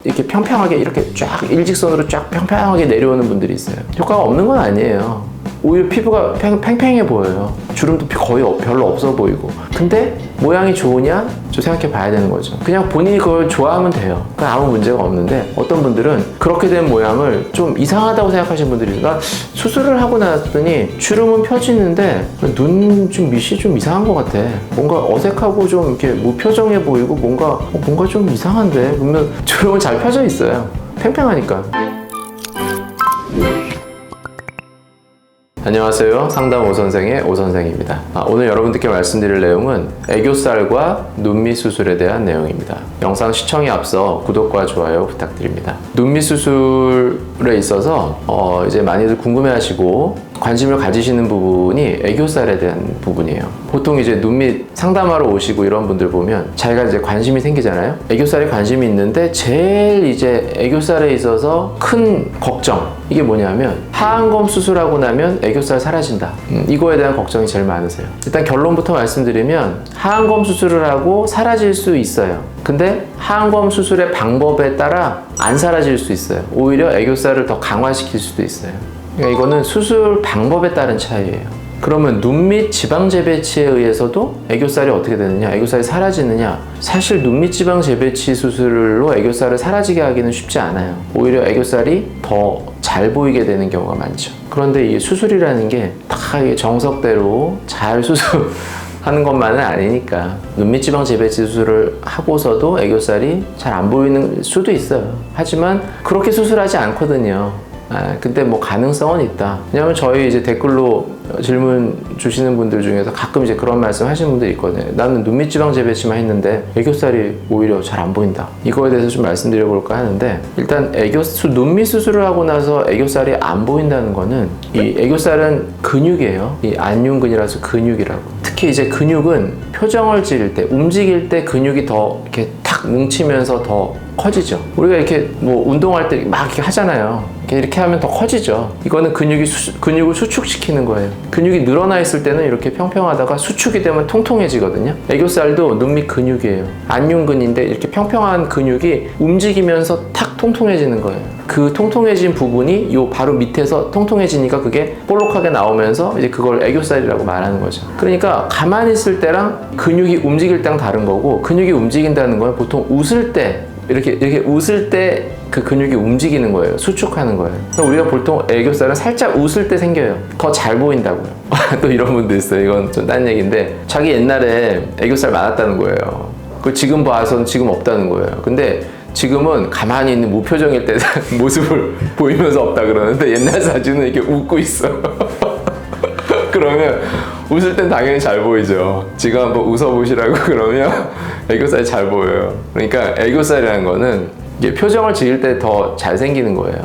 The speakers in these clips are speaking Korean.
이렇게 평평하게 이렇게 쫙 일직선으로 쫙 평평하게 내려오는 분들이 있어요. 효과가 없는 건 아니에요. 오히려 피부가 팽팽해 보여요. 주름도 거의 별로 없어 보이고. 근데 모양이 좋으냐? 좀 생각해 봐야 되는 거죠. 그냥 본인이 그걸 좋아하면 돼요. 그냥 아무 문제가 없는데 어떤 분들은 그렇게 된 모양을 좀 이상하다고 생각하시는 분들이 있어요. 나 수술을 하고 나왔더니 주름은 펴지는데 눈 좀 밑이 좀 이상한 것 같아. 뭔가 어색하고 좀 이렇게 무표정해 보이고 뭔가 좀 이상한데 보면 주름은 잘 펴져 있어요. 팽팽하니까. 안녕하세요. 상담 오선생의 오선생입니다. 오늘 여러분들께 말씀드릴 내용은 애교살과 눈밑 수술에 대한 내용입니다. 영상 시청에 앞서 구독과 좋아요 부탁드립니다. 눈밑 수술에 있어서 이제 많이들 궁금해하시고 관심을 가지시는 부분이 애교살에 대한 부분이에요. 보통 이제 눈밑 상담하러 오시고 이런 분들 보면 자기가 이제 관심이 생기잖아요. 애교살에 관심이 있는데 제일 이제 애교살에 있어서 큰 걱정, 이게 뭐냐면 하안검 수술하고 나면 애교살 사라진다. 이거에 대한 걱정이 제일 많으세요. 일단 결론부터 말씀드리면 하안검 수술을 하고 사라질 수 있어요. 근데 하안검 수술의 방법에 따라 안 사라질 수 있어요. 오히려 애교살을 더 강화시킬 수도 있어요. 그러니까 이거는 수술 방법에 따른 차이예요. 그러면 눈밑 지방 재배치에 의해서도 애교살이 어떻게 되느냐, 애교살이 사라지느냐? 사실 눈밑 지방 재배치 수술로 애교살을 사라지게 하기는 쉽지 않아요. 오히려 애교살이 더 잘 보이게 되는 경우가 많죠. 그런데 이 수술이라는 게 다 정석대로 잘 수술하는 것만은 아니니까 눈밑 지방 재배치 수술을 하고서도 애교살이 잘 안 보이는 수도 있어요. 하지만 그렇게 수술하지 않거든요. 근데 뭐 가능성은 있다. 왜냐면 저희 이제 댓글로 질문 주시는 분들 중에서 가끔 이제 그런 말씀 하시는 분들이 있거든요. 나는 눈밑 지방 재배치만 했는데 애교살이 오히려 잘 안 보인다. 이거에 대해서 좀 말씀드려 볼까 하는데, 일단 눈밑 수술을 하고 나서 애교살이 안 보인다는 거는, 이 애교살은 근육이에요. 이 안윤근이라서 근육이라고. 특히 이제 근육은 표정을 지을 때, 움직일 때 근육이 더 이렇게 탁 뭉치면서 더 커지죠. 우리가 이렇게 뭐 운동할 때 막 이렇게 하잖아요. 이렇게 하면 더 커지죠. 이거는 근육을 수축시키는 거예요. 근육이 늘어나 있을 때는 이렇게 평평하다가 수축이 되면 통통해지거든요. 애교살도 눈밑 근육이에요. 안윤근인데 이렇게 평평한 근육이 움직이면서 탁 통통해지는 거예요. 그 통통해진 부분이 요 바로 밑에서 통통해지니까 그게 볼록하게 나오면서 이제 그걸 애교살이라고 말하는 거죠. 그러니까 가만히 있을 때랑 근육이 움직일 때랑 다른 거고, 근육이 움직인다는 건 보통 웃을 때 이렇게 웃을 때 그 근육이 움직이는 거예요. 수축하는 거예요. 우리가 보통 애교살은 살짝 웃을 때 생겨요. 더 잘 보인다고요. 또 이런 분도 있어요. 이건 좀 딴 얘기인데, 자기 옛날에 애교살 많았다는 거예요. 그 지금 봐서는 지금 없다는 거예요. 근데 지금은 가만히 있는 무표정일 때 모습을 보이면서 없다 그러는데, 옛날 사진은 이렇게 웃고 있어. 그러면 웃을 땐 당연히 잘 보이죠. 지금 한번 웃어보시라고 그러면 애교살이 잘 보여요. 그러니까 애교살이라는 거는 이게 표정을 지을 때 더 잘 생기는 거예요.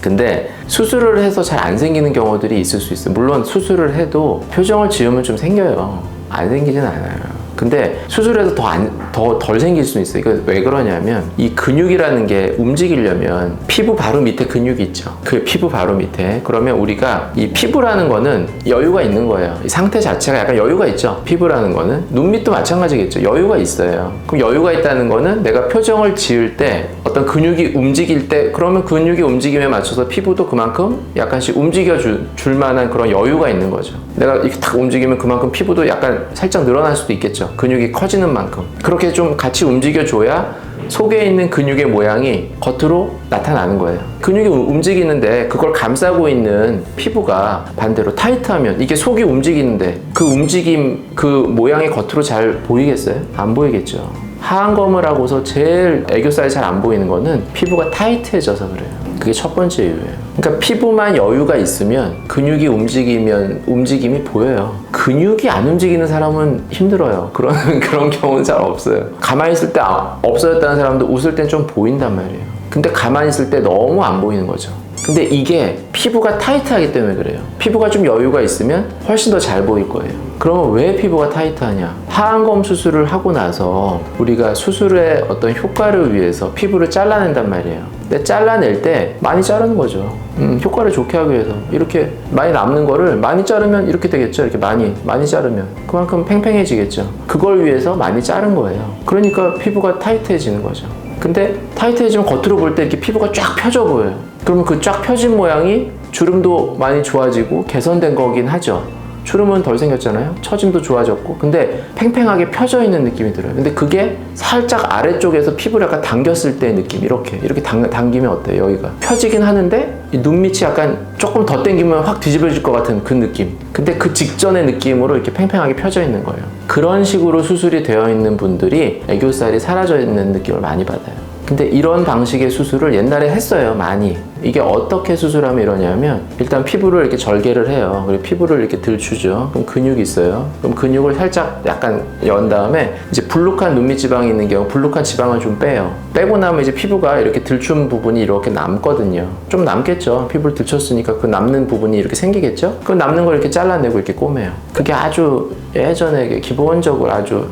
근데 수술을 해서 잘 안 생기는 경우들이 있을 수 있어요. 물론 수술을 해도 표정을 지으면 좀 생겨요. 안 생기진 않아요. 근데 수술해서 더 덜 생길 수 있어요. 이거 왜 그러냐면, 이 근육이라는 게 움직이려면 피부 바로 밑에 근육이 있죠. 그 피부 바로 밑에. 그러면 우리가 이 피부라는 거는 여유가 있는 거예요. 이 상태 자체가 약간 여유가 있죠. 피부라는 거는. 눈밑도 마찬가지겠죠. 여유가 있어요. 그럼 여유가 있다는 거는 내가 표정을 지을 때, 어떤 근육이 움직일 때, 그러면 근육의 움직임에 맞춰서 피부도 그만큼 약간씩 움직여 줄 만한 그런 여유가 있는 거죠. 내가 이렇게 탁 움직이면 그만큼 피부도 약간 살짝 늘어날 수도 있겠죠. 근육이 커지는 만큼. 그렇게 좀 같이 움직여줘야 속에 있는 근육의 모양이 겉으로 나타나는 거예요. 근육이 움직이는데 그걸 감싸고 있는 피부가 반대로 타이트하면, 이게 속이 움직이는데 그 움직임, 그 모양이 겉으로 잘 보이겠어요? 안 보이겠죠. 하안검을 하고서 제일 애교살이 잘 안 보이는 거는 피부가 타이트해져서 그래요. 그게 첫 번째 이유예요. 그러니까 피부만 여유가 있으면 근육이 움직임이 보여요. 근육이 안 움직이는 사람은 힘들어요. 그런 경우는 잘 없어요. 가만히 있을 때 없어졌다는 사람도 웃을 땐 좀 보인단 말이에요. 근데 가만히 있을 때 너무 안 보이는 거죠. 근데 이게 피부가 타이트하기 때문에 그래요. 피부가 좀 여유가 있으면 훨씬 더 잘 보일 거예요. 그러면 왜 피부가 타이트하냐? 하안검 수술을 하고 나서 우리가 수술의 어떤 효과를 위해서 피부를 잘라낸단 말이에요. 근데 잘라낼 때 많이 자르는 거죠. 효과를 좋게 하기 위해서. 이렇게 많이 남는 거를 많이 자르면 이렇게 되겠죠. 이렇게 많이 자르면 그만큼 팽팽해지겠죠. 그걸 위해서 많이 자른 거예요. 그러니까 피부가 타이트해지는 거죠. 근데 타이트해지면 겉으로 볼 때 이렇게 피부가 쫙 펴져 보여요. 그러면 그 쫙 펴진 모양이 주름도 많이 좋아지고 개선된 거긴 하죠. 주름은 덜 생겼잖아요. 처짐도 좋아졌고. 근데 팽팽하게 펴져 있는 느낌이 들어요. 근데 그게 살짝 아래쪽에서 피부를 약간 당겼을 때의 느낌. 이렇게 당기면 어때요? 여기가 펴지긴 하는데 이 눈밑이 약간 조금 더 당기면 확 뒤집어질 것 같은 그 느낌. 근데 그 직전의 느낌으로 이렇게 팽팽하게 펴져 있는 거예요. 그런 식으로 수술이 되어 있는 분들이 애교살이 사라져 있는 느낌을 많이 받아요. 근데 이런 방식의 수술을 옛날에 했어요, 많이. 이게 어떻게 수술하면 이러냐면, 일단 피부를 이렇게 절개를 해요. 그리고 피부를 이렇게 들추죠. 그럼 근육이 있어요. 그럼 근육을 살짝 약간 연 다음에 이제 불룩한 눈밑 지방이 있는 경우 불룩한 지방을 좀 빼요. 빼고 나면 이제 피부가 이렇게 들춘 부분이 이렇게 남거든요. 좀 남겠죠. 피부를 들쳤으니까 그 남는 부분이 이렇게 생기겠죠. 그 남는 걸 이렇게 잘라내고 이렇게 꼬매요. 그게 아주 예전에 기본적으로 아주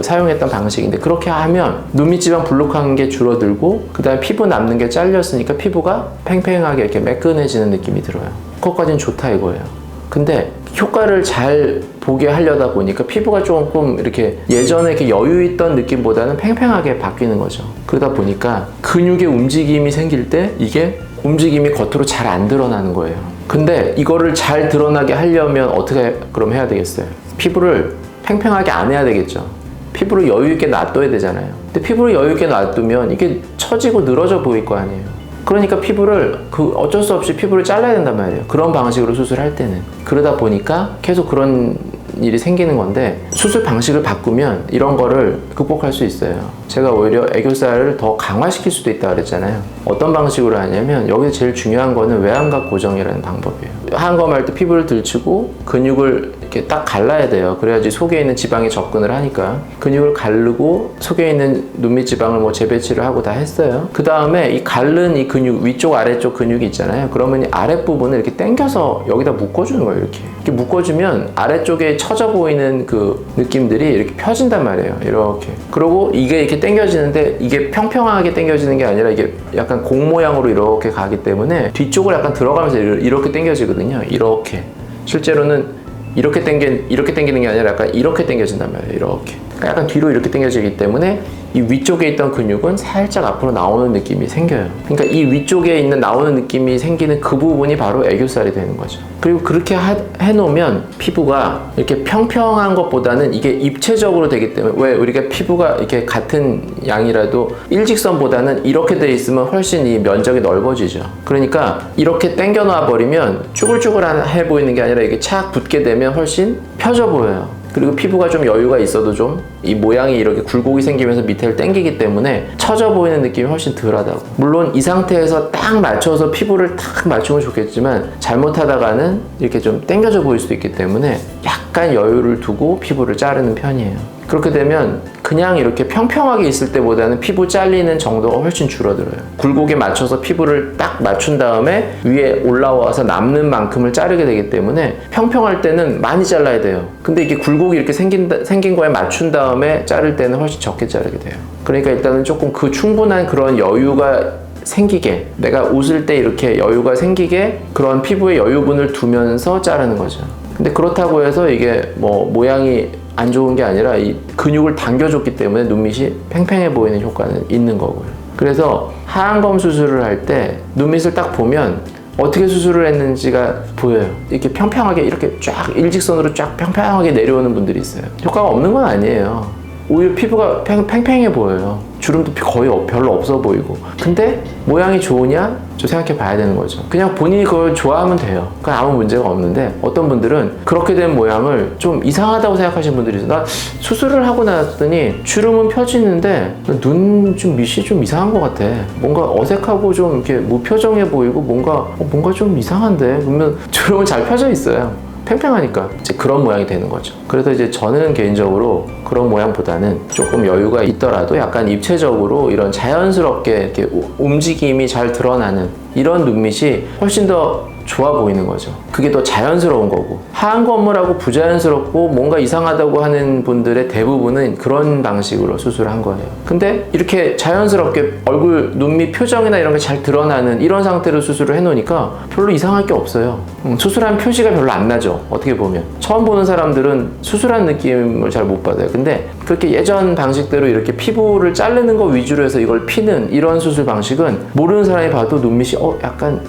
사용했던 방식인데, 그렇게 하면 눈밑 지방 불룩한 게 줄어들고 그 다음에 피부 남는 게 잘렸으니까 피부가 팽팽하게 이렇게 매끈해지는 느낌이 들어요. 그것까지는 좋다 이거예요. 근데 효과를 잘 보게 하려다 보니까 피부가 조금 이렇게 예전에 이렇게 여유 있던 느낌보다는 팽팽하게 바뀌는 거죠. 그러다 보니까 근육의 움직임이 생길 때 이게 움직임이 겉으로 잘 안 드러나는 거예요. 근데 이거를 잘 드러나게 하려면 어떻게 그럼 해야 되겠어요? 피부를 팽팽하게 안 해야 되겠죠. 피부를 여유 있게 놔둬야 되잖아요. 근데 피부를 여유 있게 놔두면 이게 처지고 늘어져 보일 거 아니에요. 그러니까 피부를 어쩔 수 없이 피부를 잘라야 된단 말이에요. 그런 방식으로 수술할 때는. 그러다 보니까 계속 그런 일이 생기는 건데, 수술 방식을 바꾸면 이런 거를 극복할 수 있어요. 제가 오히려 애교살을 더 강화시킬 수도 있다 그랬잖아요. 어떤 방식으로 하냐면, 여기서 제일 중요한 거는 외양각 고정이라는 방법이에요. 하안검할 때 피부를 들추고 근육을 이렇게 딱 갈라야 돼요. 그래야지 속에 있는 지방에 접근을 하니까. 근육을 가르고 속에 있는 눈밑 지방을 뭐 재배치를 하고 다 했어요. 그 다음에 이 가른 이 근육, 위쪽 아래쪽 근육이 있잖아요. 그러면 이 아랫부분을 이렇게 당겨서 여기다 묶어주는 거예요. 이렇게 묶어주면 아래쪽에 처져 보이는 그 느낌들이 이렇게 펴진단 말이에요. 이렇게. 그리고 이게 이렇게 당겨지는데, 이게 평평하게 당겨지는 게 아니라 이게 약간 공 모양으로 이렇게 가기 때문에 뒤쪽을 약간 들어가면서 이렇게 당겨지거든요. 이렇게. 실제로는 이렇게 당기는 게 아니라 약간 이렇게 당겨진단 말이에요. 이렇게. 약간 뒤로 이렇게 당겨지기 때문에 이 위쪽에 있던 근육은 살짝 앞으로 나오는 느낌이 생겨요. 그러니까 이 위쪽에 있는 나오는 느낌이 생기는 그 부분이 바로 애교살이 되는 거죠. 그리고 그렇게 해놓으면 피부가 이렇게 평평한 것보다는 이게 입체적으로 되기 때문에, 왜 우리가 피부가 이렇게 같은 양이라도 일직선보다는 이렇게 돼 있으면 훨씬 이 면적이 넓어지죠. 그러니까 이렇게 당겨 놔 버리면 쭈글쭈글해 보이는 게 아니라 이게 착 붙게 되면 훨씬 펴져 보여요. 그리고 피부가 좀 여유가 있어도 좀 이 모양이 이렇게 굴곡이 생기면서 밑에를 당기기 때문에 처져 보이는 느낌이 훨씬 덜하다고. 물론 이 상태에서 딱 맞춰서 피부를 딱 맞추면 좋겠지만, 잘못하다가는 이렇게 좀 당겨져 보일 수도 있기 때문에 약간 여유를 두고 피부를 자르는 편이에요. 그렇게 되면 그냥 이렇게 평평하게 있을 때보다는 피부 잘리는 정도가 훨씬 줄어들어요. 굴곡에 맞춰서 피부를 딱 맞춘 다음에 위에 올라와서 남는 만큼을 자르게 되기 때문에 평평할 때는 많이 잘라야 돼요. 근데 이게 굴곡이 이렇게 생긴 거에 맞춘 다음에 자를 때는 훨씬 적게 자르게 돼요. 그러니까 일단은 조금 그 충분한 그런 여유가 생기게, 내가 웃을 때 이렇게 여유가 생기게 그런 피부의 여유분을 두면서 자르는 거죠. 근데 그렇다고 해서 이게 뭐 모양이 안 좋은 게 아니라 이 근육을 당겨줬기 때문에 눈밑이 팽팽해 보이는 효과는 있는 거고요. 그래서 하안검 수술을 할 때 눈밑을 딱 보면 어떻게 수술을 했는지가 보여요. 이렇게 평평하게 이렇게 쫙 일직선으로 쫙 평평하게 내려오는 분들이 있어요. 효과가 없는 건 아니에요. 오히려 피부가 팽팽해 보여요. 주름도 거의 별로 없어 보이고. 근데 모양이 좋으냐? 좀 생각해 봐야 되는 거죠. 그냥 본인이 그걸 좋아하면 돼요. 그건 아무 문제가 없는데, 어떤 분들은 그렇게 된 모양을 좀 이상하다고 생각하시는 분들이 있어요. 나 수술을 하고 나왔더니 주름은 펴지는데 눈 좀 밑이 좀 이상한 것 같아. 뭔가 어색하고 좀 이렇게 무표정해 보이고 뭔가 좀 이상한데? 그러면 주름은 잘 펴져 있어요. 팽팽하니까 이제 그런 모양이 되는 거죠. 그래서 이제 저는 개인적으로 그런 모양보다는 조금 여유가 있더라도 약간 입체적으로 이런 자연스럽게 이렇게 움직임이 잘 드러나는 이런 눈밑이 훨씬 더 좋아 보이는 거죠. 그게 더 자연스러운 거고, 하얀 거 없느라고 부자연스럽고 뭔가 이상하다고 하는 분들의 대부분은 그런 방식으로 수술한 거예요. 근데 이렇게 자연스럽게 얼굴, 눈 밑 표정이나 이런 게 잘 드러나는 이런 상태로 수술을 해놓으니까 별로 이상할 게 없어요. 수술한 표시가 별로 안 나죠. 어떻게 보면 처음 보는 사람들은 수술한 느낌을 잘 못 받아요. 근데 그렇게 예전 방식대로 이렇게 피부를 자르는 거 위주로 해서 이걸 피는 이런 수술 방식은 모르는 사람이 봐도 눈밑이 약간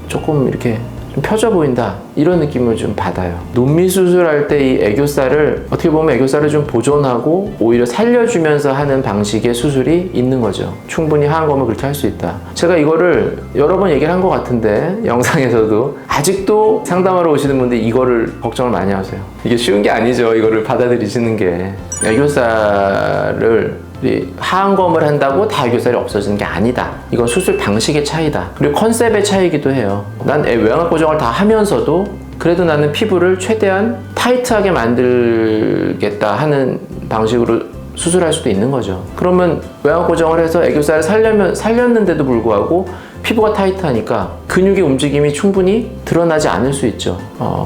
조금 이렇게 좀 펴져 보인다, 이런 느낌을 좀 받아요. 눈밑 수술할 때 이 애교살을, 어떻게 보면 애교살을 좀 보존하고 오히려 살려주면서 하는 방식의 수술이 있는 거죠. 충분히 하얀 거면 그렇게 할 수 있다. 제가 이거를 여러 번 얘기를 한 것 같은데, 영상에서도 아직도 상담하러 오시는 분들이 이거를 걱정을 많이 하세요. 이게 쉬운 게 아니죠. 이거를 받아들이시는 게. 애교살을 하얀검을 한다고 다 애교살이 없어지는 게 아니다. 이건 수술 방식의 차이다. 그리고 컨셉의 차이기도 해요. 난 외곽 고정을 다 하면서도 그래도 나는 피부를 최대한 타이트하게 만들겠다 하는 방식으로 수술할 수도 있는 거죠. 그러면 외곽 고정을 해서 애교살을 살렸는데도 불구하고 피부가 타이트하니까 근육의 움직임이 충분히 드러나지 않을 수 있죠.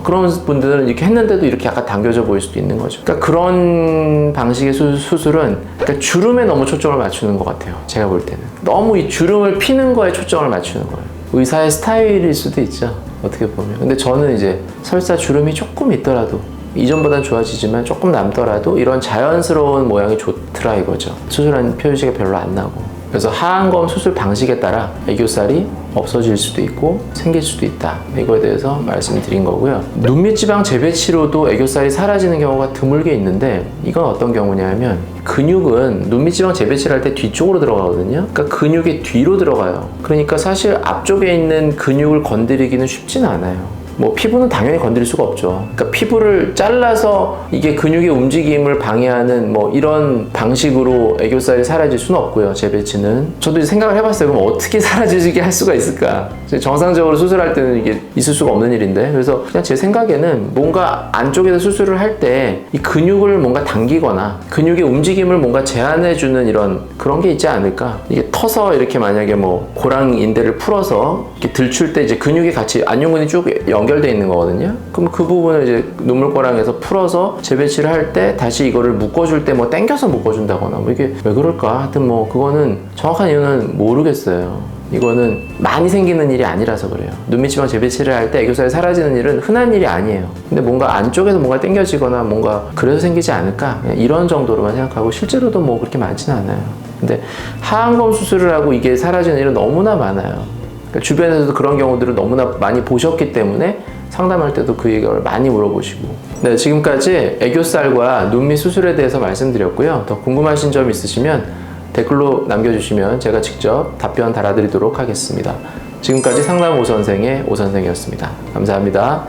그런 분들은 이렇게 했는데도 이렇게 약간 당겨져 보일 수도 있는 거죠. 그러니까 그런 방식의 수술은 그러니까 주름에 너무 초점을 맞추는 것 같아요. 제가 볼 때는 너무 이 주름을 피는 거에 초점을 맞추는 거예요. 의사의 스타일일 수도 있죠, 어떻게 보면. 근데 저는 이제 설사 주름이 조금 있더라도, 이전보단 좋아지지만 조금 남더라도 이런 자연스러운 모양이 좋더라 이거죠. 수술한 표시가 별로 안 나고. 그래서 하얀검 수술 방식에 따라 애교살이 없어질 수도 있고 생길 수도 있다. 이거에 대해서 말씀드린 거고요. 눈밑 지방 재배치로도 애교살이 사라지는 경우가 드물게 있는데, 이건 어떤 경우냐면 근육은 눈밑 지방 재배치를 할 때 뒤쪽으로 들어가거든요. 그러니까 근육의 뒤로 들어가요. 그러니까 사실 앞쪽에 있는 근육을 건드리기는 쉽지는 않아요. 뭐 피부는 당연히 건드릴 수가 없죠. 그러니까 피부를 잘라서 이게 근육의 움직임을 방해하는 뭐 이런 방식으로 애교살이 사라질 수는 없고요. 재배치는. 저도 이제 생각을 해봤어요. 그럼 어떻게 사라지게 할 수가 있을까? 정상적으로 수술할 때는 이게 있을 수가 없는 일인데, 그래서 그냥 제 생각에는 뭔가 안쪽에서 수술을 할 때 이 근육을 뭔가 당기거나 근육의 움직임을 뭔가 제한해주는 이런 그런 게 있지 않을까? 이게 터서 이렇게 만약에 뭐 고랑 인대를 풀어서 이렇게 들출 때 이제 근육이 같이 안윤근이 쭉 연결되어 있는 거거든요. 그럼 그 부분을 이제 눈물꼬랑에서 풀어서 재배치를 할 때 다시 이거를 묶어줄 때 뭐 당겨서 묶어준다거나 뭐 이게 왜 그럴까? 하여튼 뭐 그거는 정확한 이유는 모르겠어요. 이거는 많이 생기는 일이 아니라서 그래요. 눈밑 지방 재배치를 할 때 애교살이 사라지는 일은 흔한 일이 아니에요. 근데 뭔가 안쪽에서 뭔가 당겨지거나 뭔가 그래서 생기지 않을까? 그냥 이런 정도로만 생각하고, 실제로도 뭐 그렇게 많지는 않아요. 근데 하얀검 수술을 하고 이게 사라지는 일은 너무나 많아요. 그러니까 주변에서도 그런 경우들을 너무나 많이 보셨기 때문에 상담할 때도 그 얘기를 많이 물어보시고. 네, 지금까지 애교살과 눈밑 수술에 대해서 말씀드렸고요. 더 궁금하신 점 있으시면 댓글로 남겨주시면 제가 직접 답변 달아드리도록 하겠습니다. 지금까지 상담 오선생의 오선생이었습니다. 감사합니다.